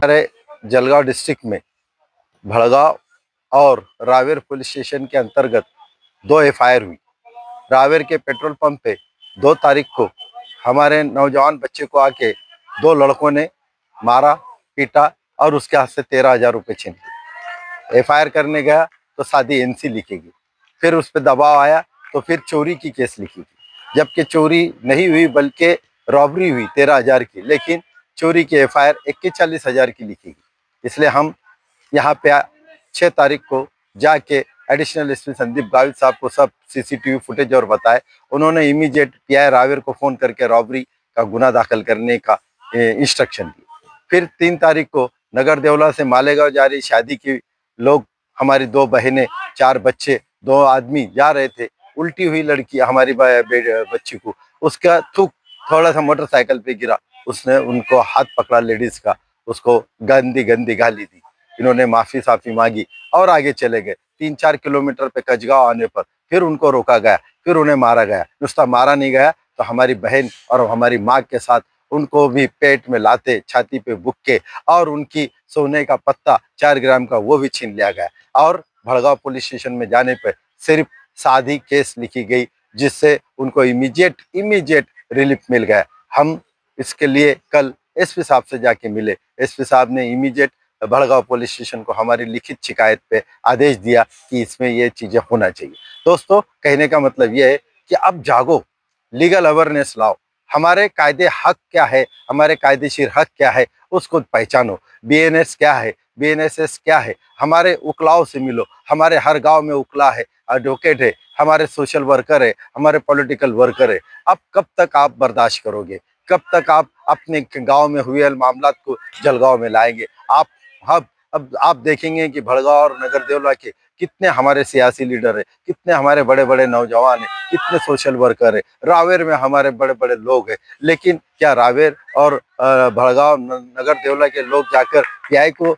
हमारे जलगांव डिस्ट्रिक्ट में भड़गांव और रावेर पुलिस स्टेशन के अंतर्गत 2 एफआईआर हुई। रावेर के पेट्रोल पंप पे 2 तारीख को हमारे नौजवान बच्चे को आके 2 लड़कों ने मारा, पीटा और उसके हाथ से 13,000 रुपये छीन लिए। एफआईआर करने गया तो सादी एनसी लिखेगी, फिर उस पर दबाव आया तो फिर चोरी की केस लिखेगी, जबकि चोरी नहीं हुई बल्कि रॉबरी हुई 13,000 की, लेकिन चोरी की एफआईआर 41,000 की लिखेगी। इसलिए हम यहाँ पे 6 तारीख को जाके एडिशनल एसपी संदीप गावित साहब को सब सीसीटीवी फुटेज और बताए। उन्होंने इमीडिएट पीआई रावेर को फोन करके रॉबरी का गुना दाखिल करने का इंस्ट्रक्शन दिया। फिर 3 तारीख को नगर देवला से मालेगांव जा रही शादी की लोग, हमारी 2 बहनें 4 बच्चे 2 आदमी जा रहे थे। उल्टी हुई लड़की हमारी बच्ची को, उसका थूक थोड़ा सा मोटरसाइकिल पे गिरा, उसने उनको हाथ पकड़ा लेडीज का, उसको गंदी गंदी गाली दी। इन्होंने माफी साफी मांगी और आगे चले गए। 3-4 किलोमीटर पे कचगांव आने पर फिर उनको रोका गया, फिर उन्हें मारा गया। नुस्ता मारा नहीं गया तो हमारी बहन और हमारी माँ के साथ उनको भी पेट में लाते, छाती पे बुक्के और उनकी सोने का पत्ता 4 ग्राम का वो भी छीन लिया गया। और भड़गांव पुलिस स्टेशन में जाने पर सिर्फ सादी केस लिखी गई, जिससे उनको इमीडिएट रिलीफ मिल गया। हम इसके लिए कल एसपी साहब से जाके मिले। एसपी साहब ने इमीडिएट भड़गांव पुलिस स्टेशन को हमारी लिखित शिकायत पे आदेश दिया कि इसमें ये चीजें होना चाहिए। दोस्तों, कहने का मतलब ये है कि अब जागो, लीगल अवेयरनेस लाओ, हमारे कायदे हक क्या है, हमारे कायदेशीर हक क्या है उसको पहचानो। बीएनएस क्या है, बीएनएसएस क्या है, हमारे उकलाओं से मिलो। हमारे हर गांव में उकला है, एडवोकेट है, हमारे सोशल वर्कर है, हमारे पॉलिटिकल वर्कर है। अब कब तक आप बर्दाश्त करोगे? कब तक आप अपने गांव में हुए मामला को जलगांव में लाएंगे? आप अब आप देखेंगे कि भड़गांव और नगर देवला के कितने हमारे सियासी लीडर है, कितने हमारे बड़े बड़े नौजवान है, कितने सोशल वर्कर है। रावेर में हमारे बड़े बड़े लोग हैं, लेकिन क्या रावेर और भड़गांव नगर देवला के लोग जाकर पीआई को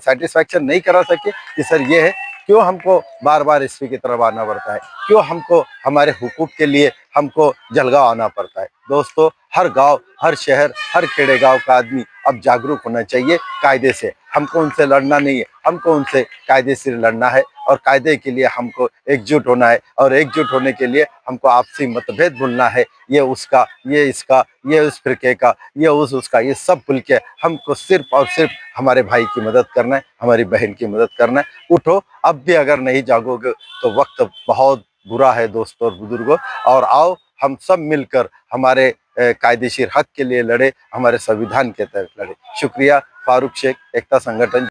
सेटिस्फैक्शन नहीं करा सके कि सर ये है? क्यों हमको बार बार एसपी की तरफ आना पड़ता है? क्यों हमको हमारे हुकूक के लिए हमको जलगांव आना पड़ता है? दोस्तों, हर गांव, हर शहर, हर खेड़े गांव का आदमी अब जागरूक होना चाहिए कायदे से। हमको उनसे लड़ना नहीं है, हमको उनसे कायदे से लड़ना है और कायदे के लिए हमको एकजुट होना है। और एकजुट होने के लिए हमको आपसी मतभेद भूलना है। ये उसका, ये इसका, ये उस फिरके का, ये उसका, ये सब भूल के हमको सिर्फ और सिर्फ हमारे भाई की मदद करना है, हमारी बहन की मदद करना है। उठो, अब भी अगर नहीं जागोगे तो वक्त बहुत बुरा है दोस्तों और बुजुर्गों। और आओ हम सब मिलकर हमारे कायदेशीर हक के लिए लड़े, हमारे संविधान के तहत लड़े। शुक्रिया। फारूक शेख, एकता संगठन।